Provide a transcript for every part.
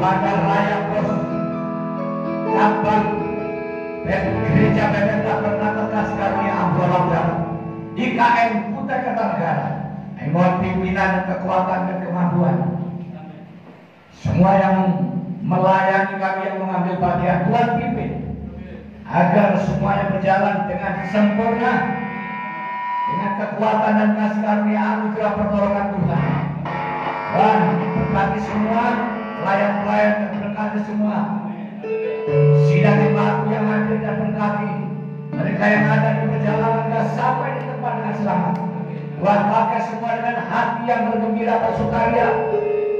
Ibadah Raya Pos cabang gereja Bethesda Perkasa Karunia Ambarawa IKM Kutai Kartanegara. Mohon pimpinan dan kekuatan dan kemampuan semua yang melayani kami, yang mengambil bagian, Tuhan pimpin agar semuanya berjalan dengan sempurna dengan kekuatan dan kasih karunia anugerah pertolongan Tuhan. Dan berkati semua pelayan-pelayan dan berkati semua sidang jemaat yang hadir dan berkati mereka yang ada di perjalanan dan sampai di tempat dengan selamat. Tuhan pakai semua dengan hati yang bergembira bersukaria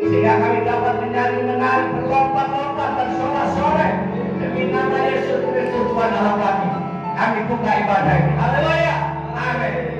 sehingga kami dapat menyanyi, menari, berlomba-lomba dan sorak-sorai demi nama Yesus Kristus Tuhan Allah kami. Kami buka ibadah ini. Haleluya. Amin.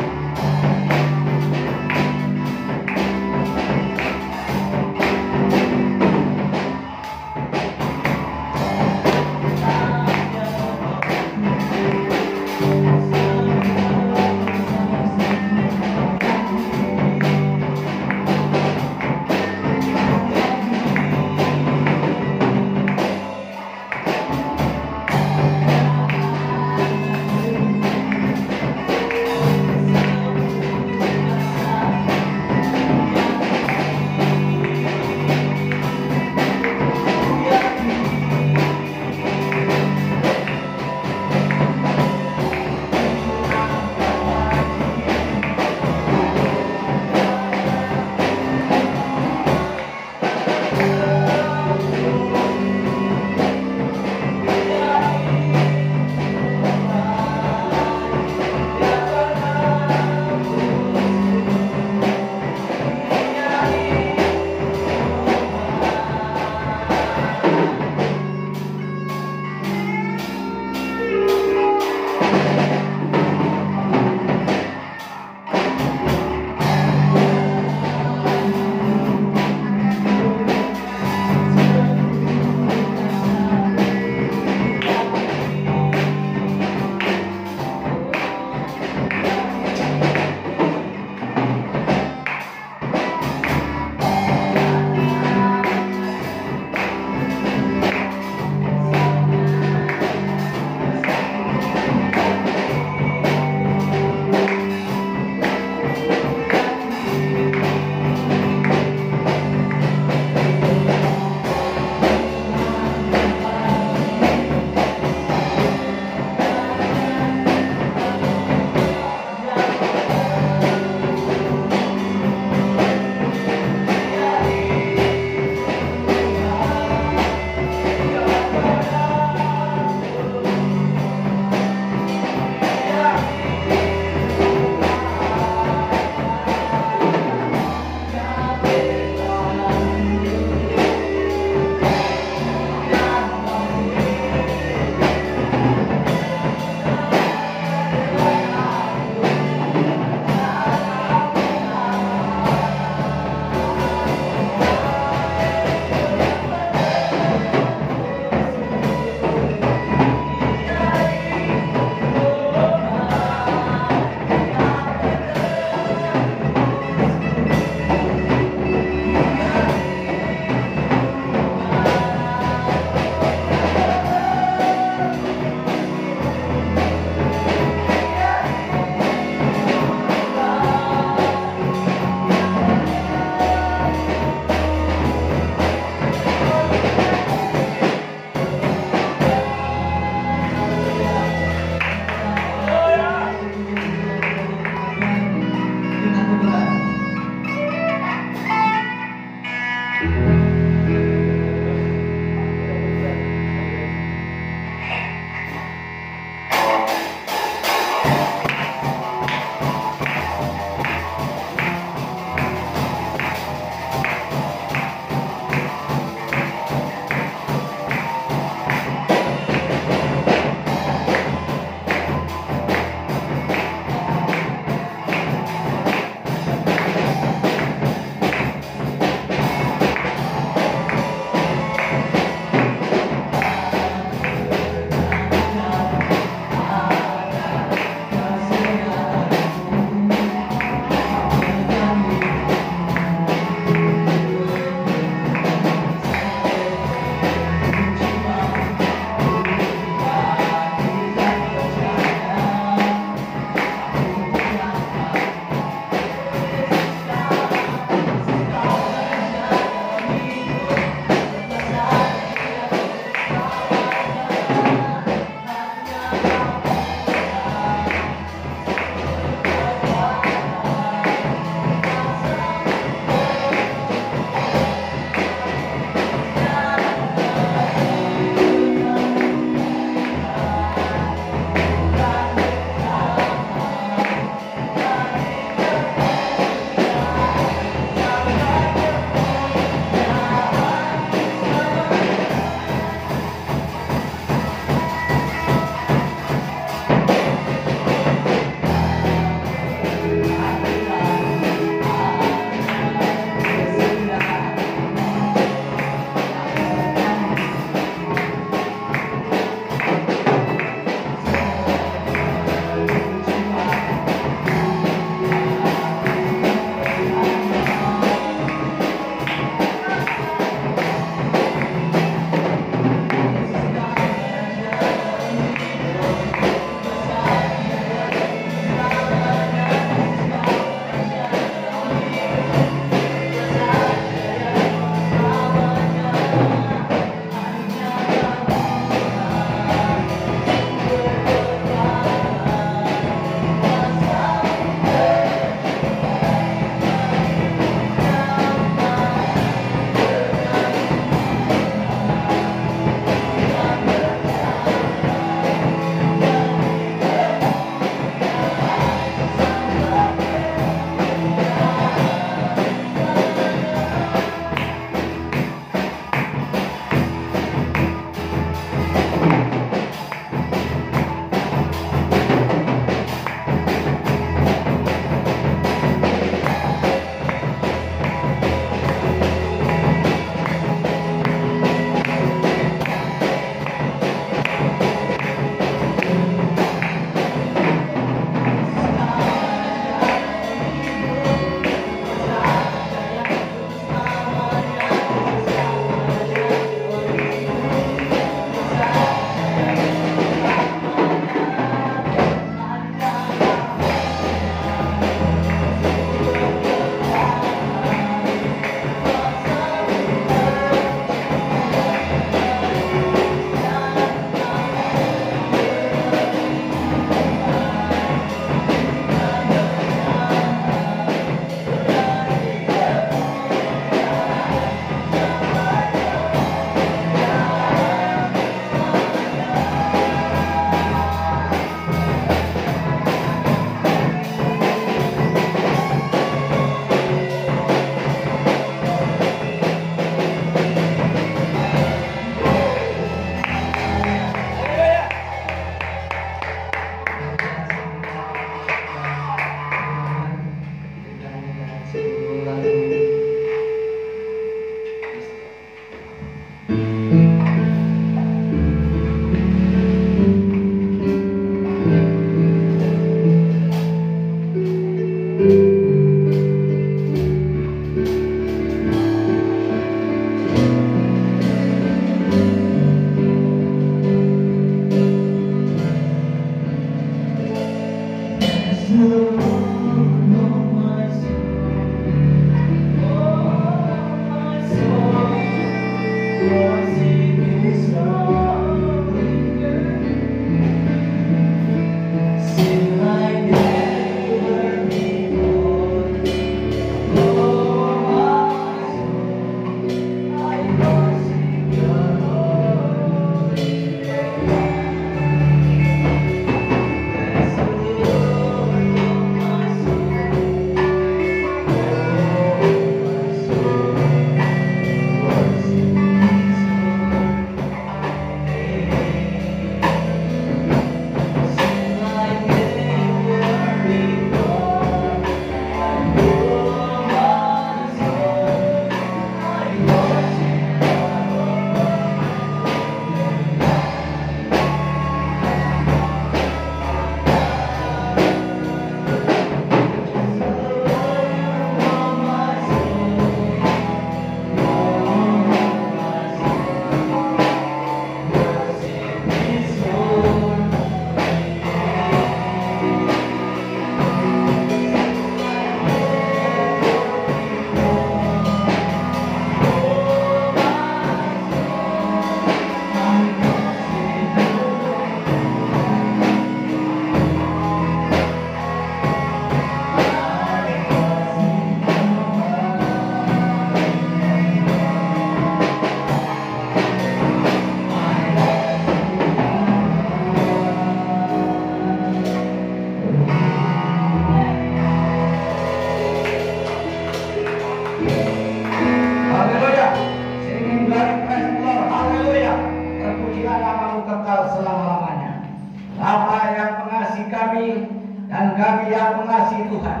kami yang mengasihi Tuhan,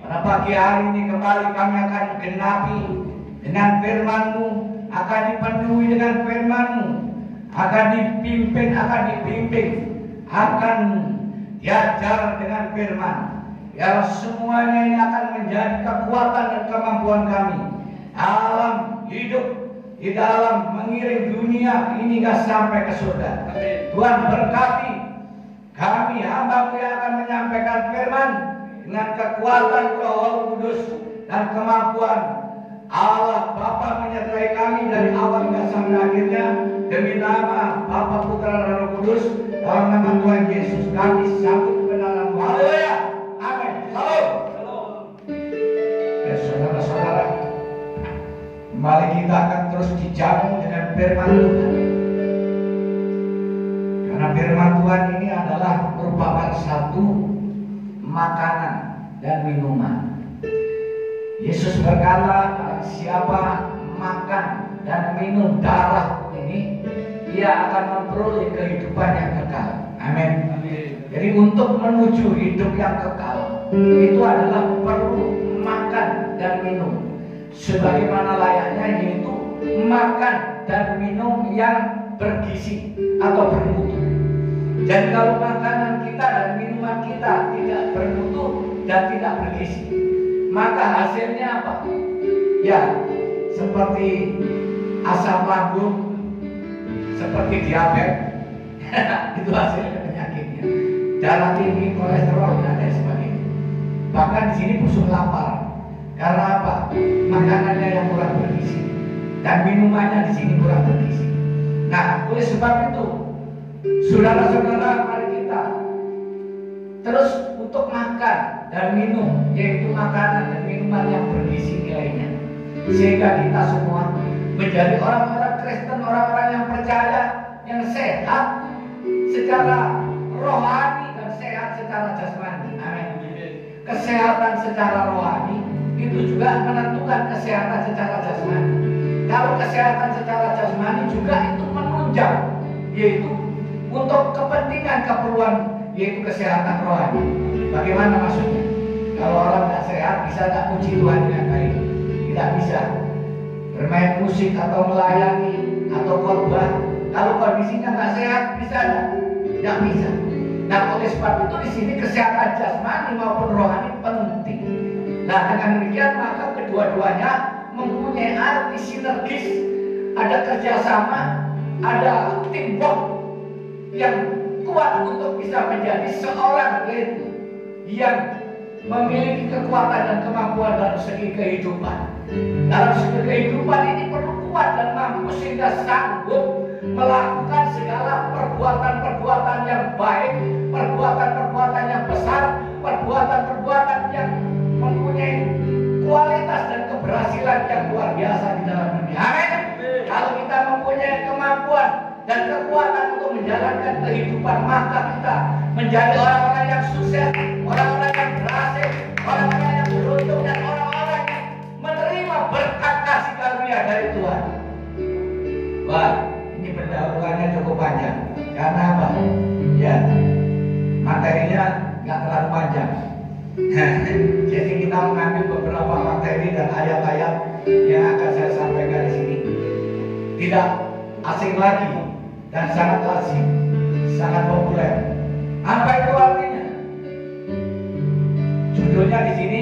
pada pagi hari ini kembali kami akan genapi dengan firman-Mu, akan dipenuhi dengan firman-Mu, akan dipimpin, akan dibimbing, akan diajar dengan firman. Ya, semuanya ini akan menjadi kekuatan dan kemampuan kami dalam hidup, di dalam mengiring dunia ini sampai ke surga. Tuhan berkati kami hamba-Mu yang akan menyampaikan firman dengan kekuatan Roh Kudus dan kemampuan Allah Bapa menyertai kami dari awal hingga sampai akhirnya. Demi nama Bapa, Putra dan Roh Kudus, dalam nama Tuhan Yesus kami sambut kebenaran-Mu. Haleluya. Amin. Salam. Ya, saudara-saudara, kembali kita akan terus dijamu dengan firman Tuhan. Karena firman Tuhan ini adalah merupakan satu makanan dan minuman. Yesus berkata, siapa makan dan minum darah ini, ia akan memperoleh kehidupan yang kekal. Amin. Jadi untuk menuju hidup yang kekal, itu adalah perlu makan dan minum sebagaimana layaknya, yaitu makan dan minum yang bergizi atau bermutu. Dan kalau makanan kita dan minuman kita tidak bermutu dan tidak bergizi, maka hasilnya apa? Ya, seperti asam lambung, seperti diabetes. Itu hasilnya penyakitnya. Darah tinggi, kolesterol dan lain sebagainya. Bahkan di sini busuk lapar. Karena apa? Makanannya yang kurang bergizi dan minumannya di sini kurang bergizi. Nah, oleh sebab itu, saudara-saudara, mari kita terus untuk makan dan minum, yaitu makanan dan minuman yang bergizi nilainya, sehingga kita semua menjadi orang-orang Kristen, orang-orang yang percaya, yang sehat secara rohani dan sehat secara jasmani. Amin. Kesehatan secara rohani itu juga menentukan kesehatan secara jasmani. Kalau kesehatan secara jasmani juga itu menunjang, yaitu untuk kepentingan keperluan, yaitu kesehatan rohani. Bagaimana maksudnya? Kalau orang tidak sehat, bisa tak puji Tuhan dengan baik? Tidak bisa. Bermain musik atau melayani atau khotbah, kalau kondisinya nggak sehat, bisa tidak? Tidak bisa. Nah, oleh sebab itu di sini kesehatan jasmani maupun rohani penting. Nah, dengan demikian maka kedua-duanya mempunyai arti sinergis, ada kerjasama, ada teamwork yang kuat untuk bisa menjadi seorang yang memiliki kekuatan dan kemampuan dalam segi kehidupan. Dalam segi kehidupan ini perlu kuat dan mampu sehingga sanggup melakukan segala perbuatan-perbuatan yang baik, perbuatan-perbuatan yang besar, perbuatan-perbuatan yang mempunyai kualitas dan keberhasilan yang luar biasa di dalam dunia. Amin. Kalau kita mempunyai kemampuan dan kekuatan untuk menjalankan kehidupan, maka kita menjadi orang-orang yang sukses, orang-orang yang berhasil, orang-orang yang beruntung, dan orang-orang yang menerima berkat kasih karunia dari Tuhan. Wah, ini pendahuluannya cukup panjang. Karena apa? Ya, materinya nggak terlalu panjang. Jadi kita mengambil beberapa materi dan ayat-ayat yang akan saya sampaikan di sini. Tidak asing lagi dan sangat lazim, sangat populer. Apa itu artinya? Judulnya di sini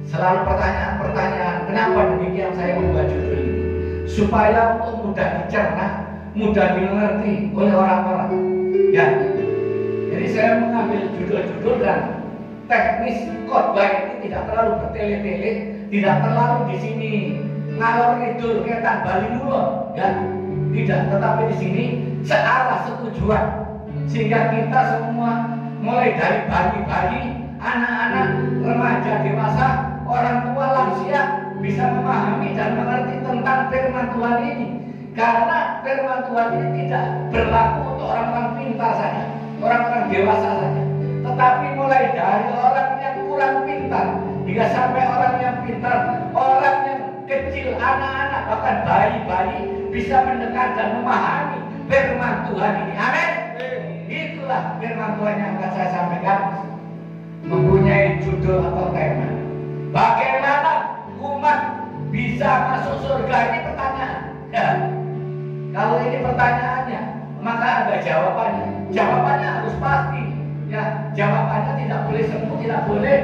selalu pertanyaan-pertanyaan. Kenapa demikian saya membuat judul ini? Supaya untuk mudah dicerna, mudah dimengerti oleh orang-orang. Ya, jadi saya mengambil judul-judul dan teknis khotbah ini tidak terlalu bertele-tele, tidak terlalu di sini ngalor ngidul ketan Bali mulu, ya. Tidak, tetapi di sini searah setujuan, sehingga kita semua mulai dari bayi-bayi, anak-anak, remaja, dewasa, orang tua, lansia bisa memahami dan mengerti tentang firman Tuhan ini. Karena firman Tuhan ini tidak berlaku untuk orang-orang pintar saja, orang-orang dewasa saja, tetapi mulai dari orang yang kurang pintar hingga sampai orang yang pintar, orang yang kecil, anak-anak, bahkan bayi-bayi bisa mendekat dan memahami firman Tuhan ini. Amin. Itulah firman Tuhan yang akan saya sampaikan mempunyai judul atau tema. Bagaimana umat bisa masuk surga? Ini pertanyaan. Ya. Kalau ini pertanyaannya, maka ada jawabannya. Jawabannya harus pasti. Ya, jawabannya tidak boleh semu, tidak boleh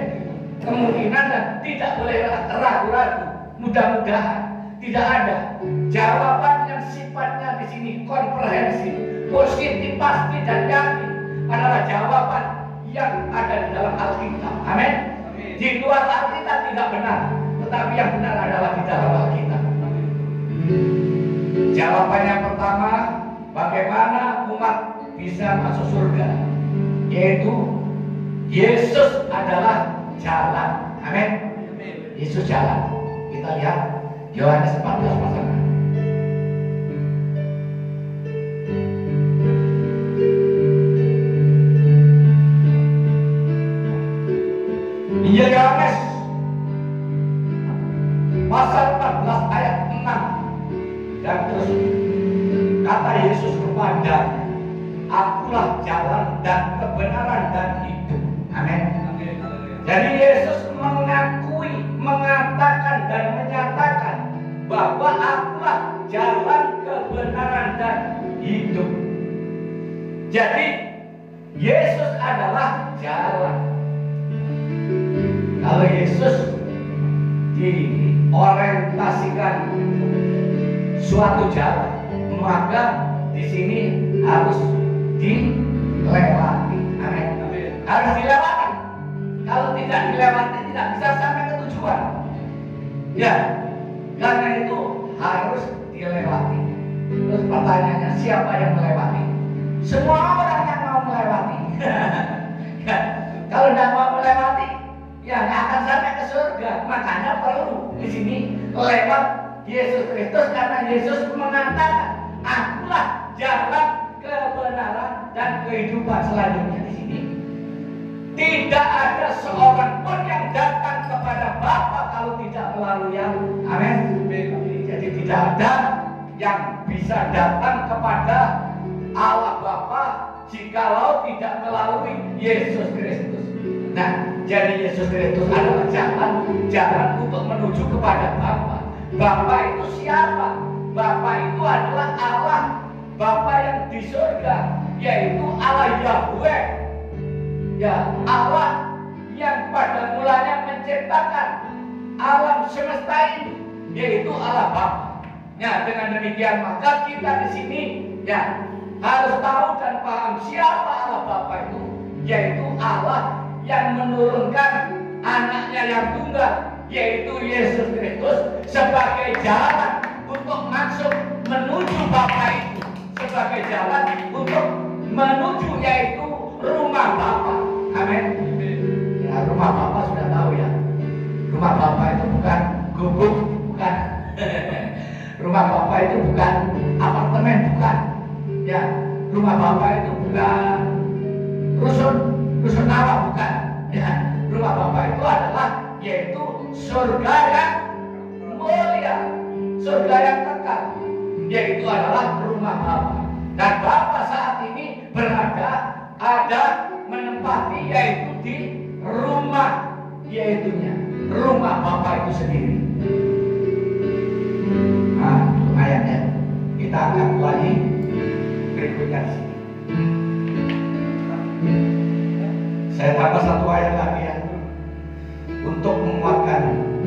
kemungkinan, dan tidak boleh ragu-ragu. Mudah-mudahan tidak ada jawaban yang sifatnya di sini komprehensif, positif, pasti dan yakin adalah jawaban yang ada di dalam Alkitab. Amin. Di luar Alkitab tidak benar, tetapi yang benar adalah di dalam Alkitab. Jawaban yang pertama, bagaimana umat bisa masuk surga? Yaitu Yesus adalah jalan. Amin. Yesus jalan. Kita lihat Yohanes 14 pasal 6. Yohanes pasal 14 ayat 6, dan terus kata Yesus kepadanya, Akulah jalan dan kebenaran dan hidup. Amin. Jadi Yesus mengakui, mengatakan dan menyatakan bahwa akulah jalan, kebenaran dan hidup. Jadi Yesus adalah jalan. Kalau Yesus diorientasikan suatu jalan, maka di sini harus dilewati. Amin. Harus dilewati. Kalau tidak dilewati, tidak bisa sampai ke tujuan. Ya, karena itu harus dilewati. Terus pertanyaannya, siapa yang melewati? Semua orang yang mau melewati. Ya, kalau tidak mau melewati, ya nggak akan sampai ke surga. Makanya perlu di sini lewat Yesus Kristus, karena Yesus mengatakan, Akulah jalan, kebenaran dan kehidupan. Selanjutnya di sini, tidak ada seorang pun yang datang kepada Bapa kalau tidak melalui aku. Amin. Jadi tidak ada yang bisa datang kepada Allah Bapa jikalau tidak melalui Yesus Kristus. Nah, jadi Yesus Kristus adalah jalan untuk menuju kepada Bapa. Bapa itu siapa? Bapa itu adalah Allah, Bapa yang di surga, yaitu Allah Yahweh. Ya, Allah yang pada mulanya menciptakan alam semesta ini, yaitu Allah Bapa. Ya, dengan demikian maka kita di sini ya harus tahu dan paham siapa Allah Bapa itu, yaitu Allah yang menurunkan anaknya yang tunggal, yaitu Yesus Kristus, sebagai jalan untuk masuk menuju Bapa itu, sebagai jalan untuk menuju yaitu rumah Bapa. Amin. Ya, rumah Bapa sudah tahu ya. Rumah Bapa itu bukan gubuk, bukan. Rumah Bapa itu bukan apartemen, bukan. Ya, rumah Bapa itu bukan rusun awak, bukan. Ya, rumah Bapa itu adalah yaitu surga yang mulia, surga yang kekal, yaitu adalah rumah Bapa. Dan Bapa saat ini ada menempati yaitu di rumah, yaitunya rumah Bapa itu sendiri. Nah, ayatnya kita akan lagi berikutnya di sini. Saya tambah satu ayat lagi ya, untuk menguatkan,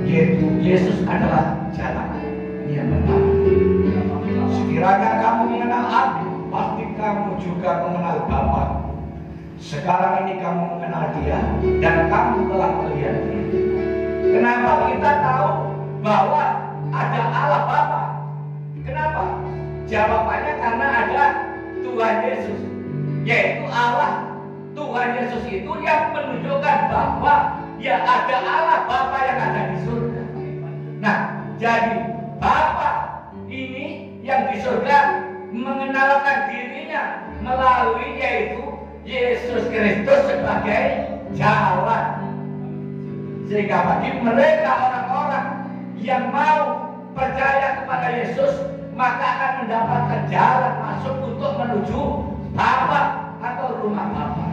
yaitu Yesus adalah jalan. Ini yang pertama. Sekiranya kamu mengenal Aku, pasti kamu juga mengenal Bapa. Sekarang ini kamu mengenal Dia dan kamu telah melihat Dia. Kenapa kita tahu bahwa ada Allah Bapa? Kenapa? Jawabannya karena ada Tuhan Yesus, yaitu Allah Tuhan Yesus itu yang menunjukkan bahwa ya ada Allah Bapa yang ada di surga. Nah, jadi Bapa ini yang di surga mengenalkan dirinya melalui yaitu Yesus Kristus sebagai jalan. Sehingga bagi mereka orang-orang yang mau percaya kepada Yesus, maka akan mendapatkan jalan masuk untuk menuju Bapa atau rumah Bapa.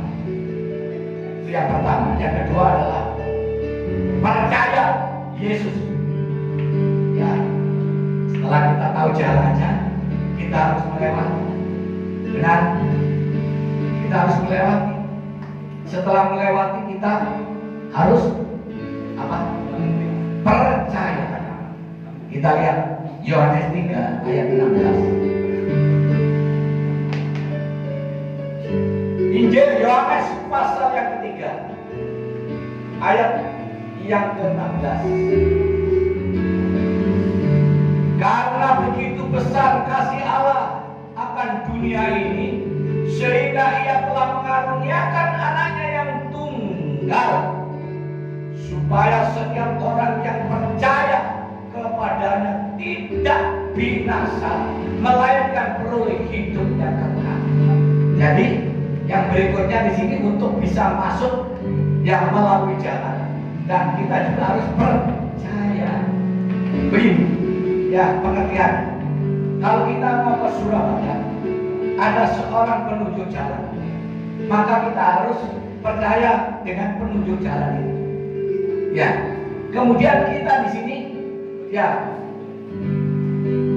Itu yang pertama. Yang kedua adalah percaya Yesus. Ya, setelah kita tahu jalannya, kita harus melewati. Benar? Kita harus melewati. Setelah melewati, kita harus apa? Percaya. Kita lihat Yohanes 3 ayat 16. Injil Yohanes pasal yang ketiga ayat yang ke-16. Karena begitu besar kasih Allah akan dunia ini, sehingga Ia telah mengaruniakan anaknya yang tunggal, supaya setiap orang yang percaya kepadanya tidak binasa, melainkan beroleh hidup yang kekal. Jadi yang berikutnya di sini untuk bisa masuk yang melalui jalan, dan kita juga harus percaya. Begini, ya pengertian. Kalau kita mau ke Surabaya, ada seorang penunjuk jalan, maka kita harus percaya dengan penunjuk jalan itu. Ya, kemudian kita di sini, ya,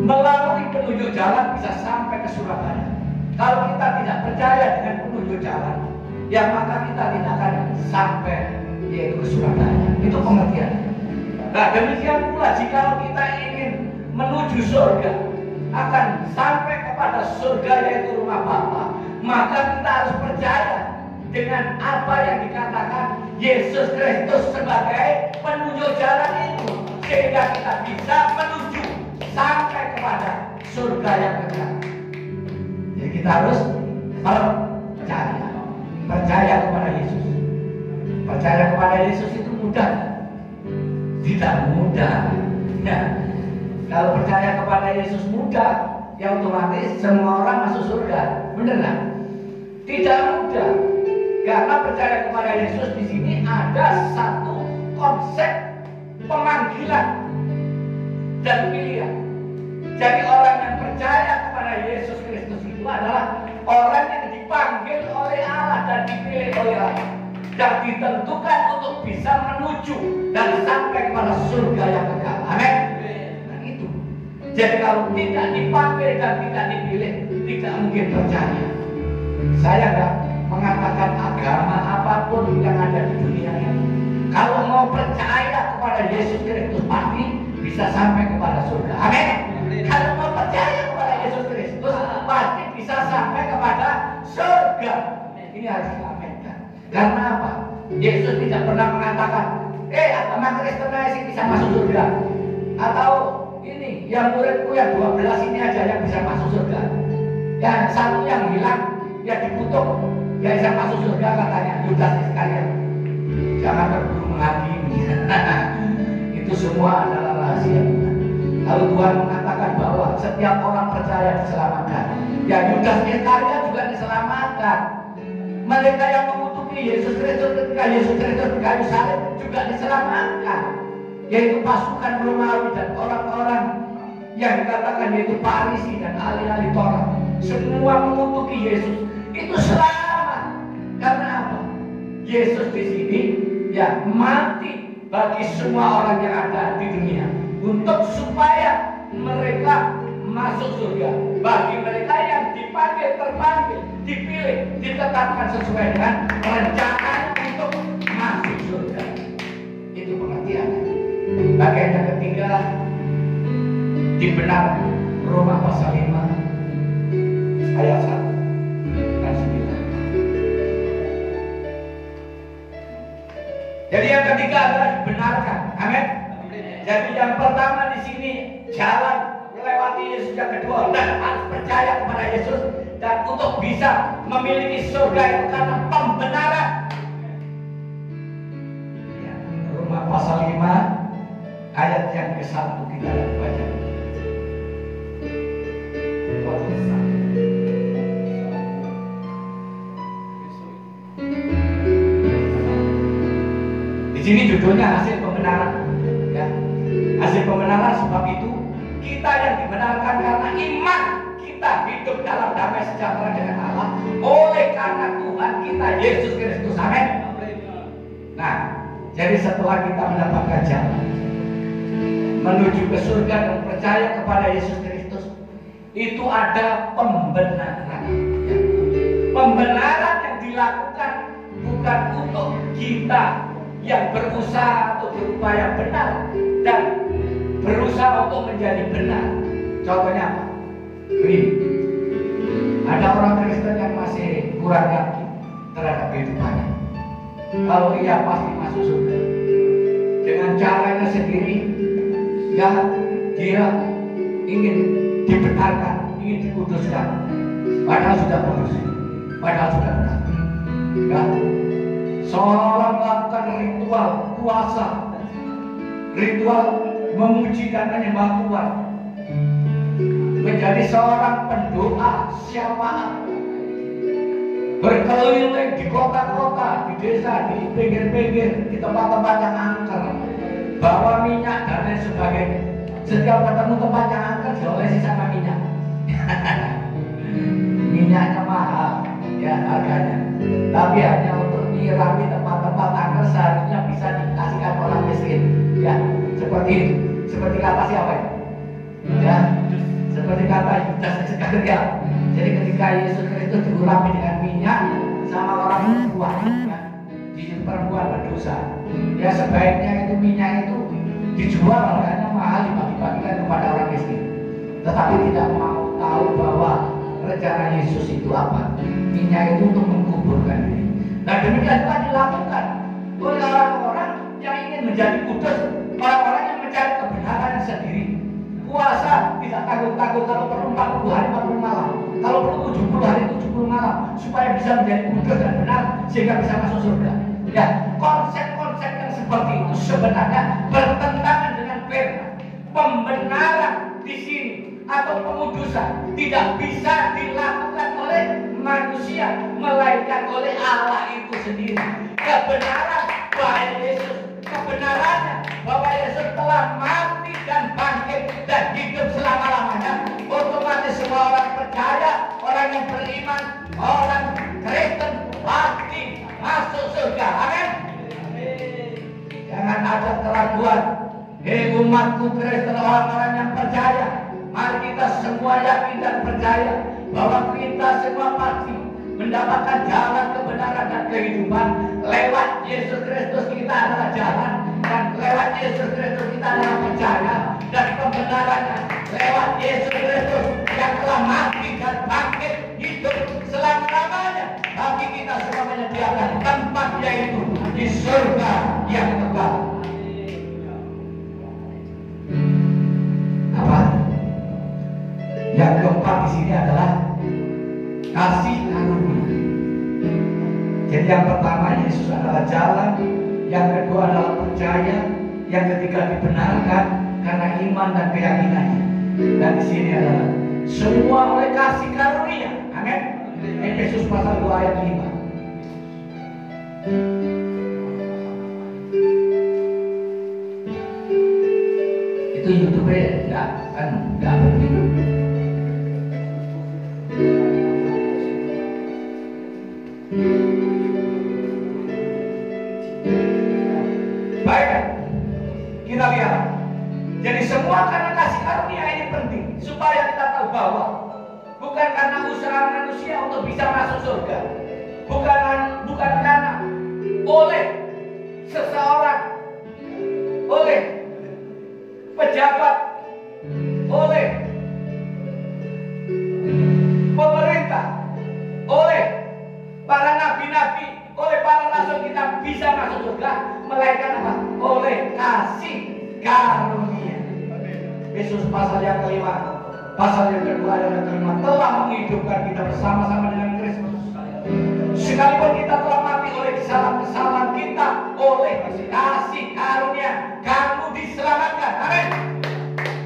melalui penunjuk jalan bisa sampai ke Surabaya. Kalau kita tidak percaya dengan penunjuk jalan, ya maka kita tidak akan sampai yaitu ke Surabaya. Itu pengertian. Nah, demikian pula jika kita ingin menuju surga, akan sampai kepada surga yaitu rumah Bapa, maka kita harus percaya dengan apa yang dikatakan Yesus Kristus sebagai penunjuk jalan itu, sehingga kita bisa menuju sampai kepada surga yang kekal. Jadi kita harus percaya kepada Yesus. Percaya kepada Yesus itu mudah? Tidak mudah. Ya. Kalau percaya kepada Yesus mudah, ya otomatis semua orang masuk surga. Benar nggak? Tidak mudah. Karena percaya kepada Yesus di sini ada satu konsep pemanggilan dan pilihan. Jadi orang yang percaya kepada Yesus Kristus itu adalah orang yang dipanggil oleh Allah dan dipilih oleh Allah, dan ditentukan untuk bisa menuju dan sampai kepada surga yang kekal. Amin. Nah itu. Jadi kalau tidak dipanggil dan tidak dipilih, tidak mungkin percaya. Saya nggak mengatakan agama apapun yang ada di dunia ini, kalau mau percaya kepada Yesus Kristus pasti bisa sampai kepada surga. Amin. Kalau mau percaya kepada Yesus Kristus pasti bisa sampai kepada surga. Ini harus diaminkan. Karena apa? Yesus tidak pernah mengatakan, agama Kristen sih bisa masuk surga, atau ini yang muridku yang 12 ini aja yang bisa masuk surga, yang satu yang hilang, ya dikutuk, ya bisa masuk surga katanya. Yudas Iskariot. Jangan terburu menghakimi. Itu semua adalah rahasia Tuhan. Lalu Tuhan mengatakan bahwa setiap orang percaya diselamatkan. Ya Yudas Iskariot juga diselamatkan. Mereka yang mengutuki Yesus Kristus ketika Yesus Kristus di kayu salib juga diselamatkan. Yaitu pasukan Romawi dan orang-orang yang dikatakan yaitu Farisi dan ahli-ahli Taurat. Semua mengutuki Yesus. Itu selamat. Karena apa? Yesus di sini ya mati bagi semua orang yang ada di dunia, untuk supaya mereka masuk surga. Bagi mereka yang dipanggil, terpanggil, dipilih, ditetapkan sesuai dengan rencana untuk masuk surga. Itu pengertiannya. Bagian yang ketiga, dibenarkan. Roma pasal 5 ayat 1 dan 9. Jadi yang ketiga adalah dibenarkan. Amin. Jadi yang pertama di sini jalan melewati Yesus, yang kedua dan harus percaya kepada Yesus, dan untuk bisa memiliki surga itu karena pembenaran. Ya, Roma pasal 5 ayat yang ke-1 kita baca. Di sini judulnya hasil pembenaran. Ya. Hasil pembenaran, sebab itu kita yang dibenarkan karena iman kita hidup dalam damai sejahtera dengan Allah oleh karena Tuhan kita Yesus Kristus. Amin. Nah, jadi setelah kita mendapatkan jalan menuju ke surga dan percaya kepada Yesus Kristus, itu ada pembenaran. Ya. Pembenaran yang dilakukan bukan untuk kita yang berusaha untuk berupaya benar dan berusaha untuk menjadi benar. Contohnya apa? Begini, ada orang Kristen yang masih kurang yakin terhadap kehidupannya. Kalau ia pasti masuk surga dengan caranya sendiri, ya dia ingin dibenarkan, ingin dikuduskan, padahal sudah kudus, padahal sudah benar. Ya, seorang melakukan ritual puasa, ritual memuji dan menyembah Tuhan, menjadi seorang pendoa syafaat, berkeliling di kota-kota, di desa, di pinggir-pinggir, di tempat-tempat yang angker, bawa minyak dan lain sebagainya. Setiap ketemu tempat yang angker diolesi sama minyak. Minyaknya mahal, ya harganya. Tapi hanya untuk nyirami tempat-tempat angker seharusnya bisa dikasihkan orang miskin. Ya, seperti itu. Seperti kata siapa ya? Ya, seperti kata Yudas Iskariot. Jadi ketika Yesus Kristus diurapi dengan minyak sama orang perempuan, ya, di perempuan berdosa, ya sebaiknya itu minyak itu dijual, harganya mahal, dibagi-bagikan kepada orang miskin. Tetapi tidak mau tahu bahwa rencana Yesus itu apa? Minyak itu untuk menguburkan diri. Nah demikian juga dilakukan oleh orang-orang yang ingin menjadi kudus, orang-orang yang mencari kebenaran sendiri. Puasa tidak takut-takut, kalau perlu 40 hari 40 malam, kalau perlu 70 hari 70 malam, supaya bisa menjadi kudus dan benar sehingga bisa masuk surga. Ya, konsep-konsep yang seperti itu sebenarnya bertentangan dengan firman. Pembenaran di sini atau pengudusan tidak bisa dilakukan oleh manusia, melainkan oleh Allah itu sendiri. Kebenaran bahwa Yesus, kebenarannya bahwa Yesus telah mati dan bangkit dan hidup selama-lamanya, otomatis semua orang percaya, orang yang beriman, orang Kristen pasti masuk surga. Amin. Jangan ada keraguan. Hei umatku Kristen, orang-orang yang percaya, mari kita semua yakin dan percaya bahwa kita semua pasti mendapatkan jalan kebenaran dan kehidupan. Lewat Yesus Kristus kita adalah jalan, dan lewat Yesus Kristus kita adalah percaya, dan kebenarannya lewat Yesus Kristus yang telah mati dan bangkit hidup selama-lamanya. Tapi kita semua menyediakan tempat, yaitu di surga yang kekal. Apa? Yang keempat di sini adalah kasih karunia. Jadi yang pertama Yesus adalah jalan, yang kedua adalah percaya, yang ketiga dibenarkan karena iman dan keyakinannya. Dan di sini adalah semua oleh kasih karunia. Amin. Efesus pasal 2 ayat 5. Itu YouTube enggak begitu. Baik, kita lihat. Jadi semua karena kasih karunia ini penting, supaya kita tahu bahwa bukan karena usaha manusia untuk bisa masuk surga, bukan karena oleh seseorang, oleh pejabat, oleh pemerintah, oleh para nabi-nabi, oleh para rasul kita bisa masuk surga, melainkan apa? Oleh kasih karunia. Yesus pasal yang kelima, pasal yang kedua dan yang kelima telah menghidupkan kita bersama-sama dengan Kristus. Sekalipun kita telah mati oleh kesalahan-kesalahan kita, oleh kasih karunia kamu diselamatkan. Amin.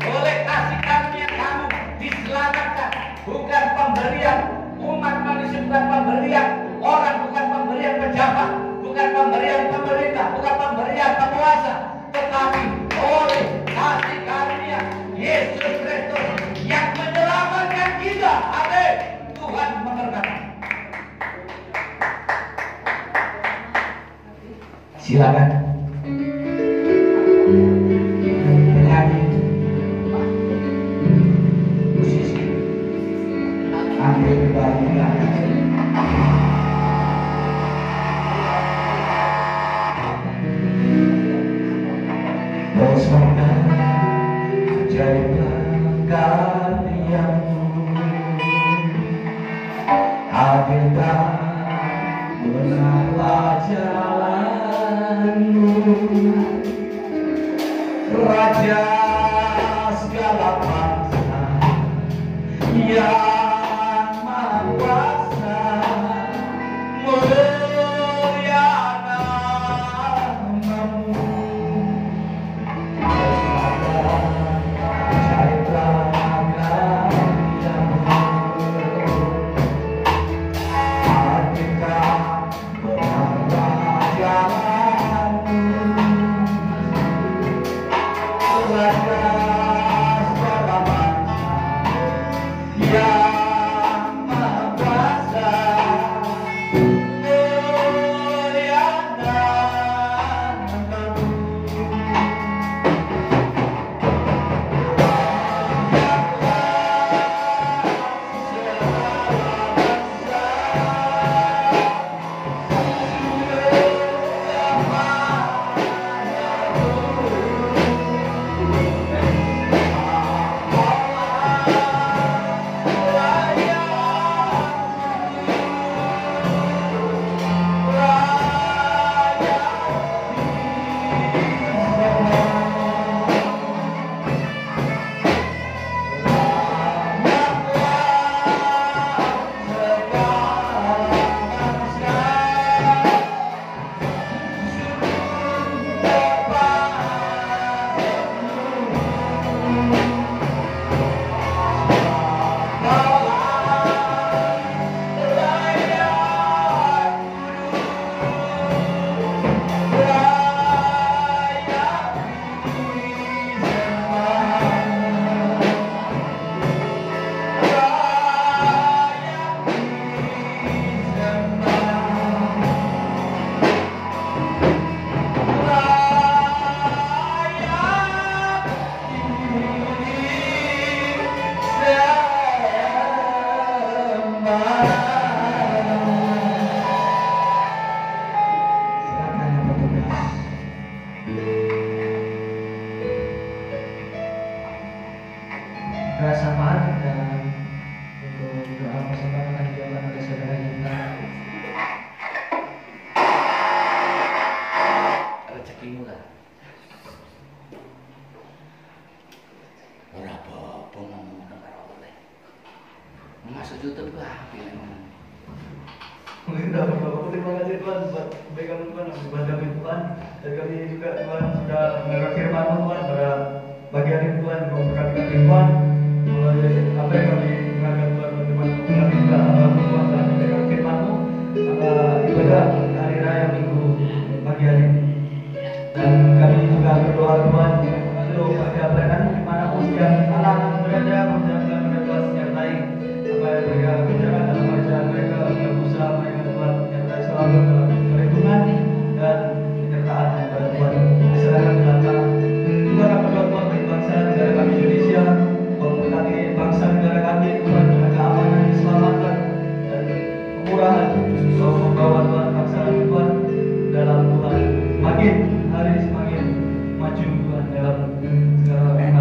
Oleh kasih karunia kamu diselamatkan. Bukan pemberian umat manusia, bukan pemberian orang, bukan pemberian pejabat, bukan pemberian pemerintah, bukan pemberian penguasa, tetapi oleh kasih karunia Yesus Kristus yang menyelamatkan kita. Amin. Tuhan memberkati. Silakan. Penyanyi, musisi, ambil bagian. Pesona ajaib karyamu, hadirkan benarlah jalanmu, Raja segala bangsa yang maha kuasa, mulia namamu. Kesamaan dan untuk doa persembahan akan dijalankan oleh saudara kita. Rezekimu kan? Ora apa-apa ngomong karo oleh. Masuk YouTube lah, pilih ngomong. Mungkin tidak berapa. Terima kasih Tuhan buat kebaikan Tuhan, buat damai Tuhan. Dan kami juga Tuhan sudah mendengar firman Tuhan pada pagi hari Tuhan, memberkati kami Tuhan. Melalui apa yang kami dengarkan Tuhan, bagaimana kami juga hamba Tuhan telah mendengar firman-Mu ibadah hari raya Minggu pagi hari ini. Dan kami juga berdoa Tuhan untuk keadaan dimanapun setiap anak-anak berada, menjaga mereka menyertai apa yang mereka kerjakan dalam pekerjaan mereka, berusaha mereka Tuhan menyertai selalu dalam perlindungan dan penyertaan kepada Tuhan. Diserahkan dalam tangan Tuhan. Apa doa Tuhan bagi bangsa negara kami Indonesia, memberkati bangsa negara kami Tuhan dengan keamanan, keselamatan dan kemurahan, Tuhan membawa Tuhan bangsa kami Tuhan dalam Tuhan semakin hari semakin maju Tuhan dalam segala hal yang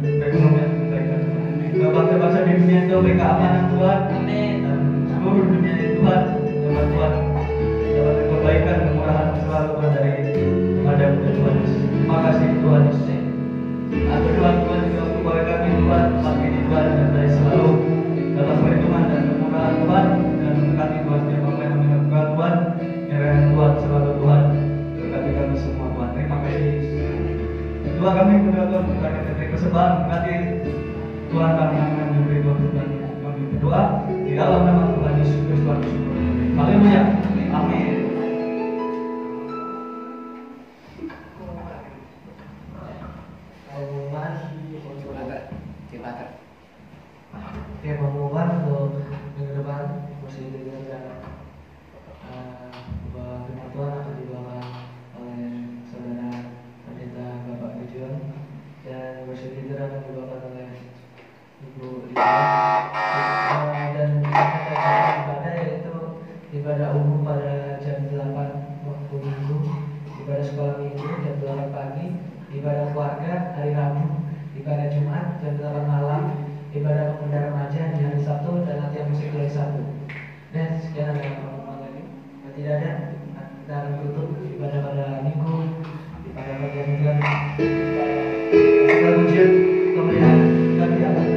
perekonomian kebaikan Tuhan. Bangsa-bangsa di dunia itu beri keamanan Tuhan, dan seluruh dunia ini Tuhan dapat Tuhan dapat kebaikan, kemurahan selalu Tuhan dari Padamu Tuhan Yesus. Terima kasih Tuhan Yesus. Berdoa Tuhan juga untuk keluarga kami Tuhan, pagi ini Tuhan dan dari selalu dalam perlindungan dan kemurahan Tuhan, dan berkati Tuhan setiap apa yang kami lakukan Tuhan, kiranya Tuhan selalu Tuhan berkati kami semua Tuhan. Terima kasih Tuhan. Kami berdoa Tuhan berkati dari persembahan, berkati Tuhan kami yang memberi Tuhan Tuhan. Kami berdoa di dalam nama Tuhan Yesus Kristus. Haleluya. Amin. Pengumuman untuk minggu depan masih didengarkan bahwa firman Tuhan akan dibawakan oleh Dan ada ibadah yaitu ibadah umum pada jam 8 waktu minggu, ibadah sekolah minggu jam 8 pagi, ibadah keluarga hari Rabu, ibadah Jumat jam 8 malam, ibadah pemuda remaja di hari Sabtu, dan latihan musik di hari Sabtu. Dan sekian adalah pertemuan ini. Tidak ada, kita akan tutup ibadah pada minggu, pada bagian bulan, segala ujian kemuliaan bagi Allah.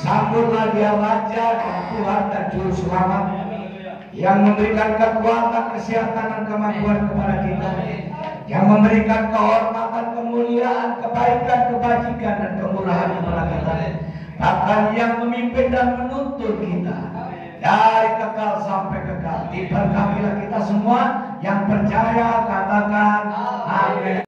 Sambutlah dia Raja dan Tuhan dan Juru Selamat yang memberikan kekuatan, kesehatan dan kemampuan kepada kita, yang memberikan kehormatan, kemuliaan, kebaikan, kebajikan dan kemurahan kepada kita, bahkan yang memimpin dan menuntun kita dari kekal sampai kekal. Diberkatilah kita semua yang percaya, katakan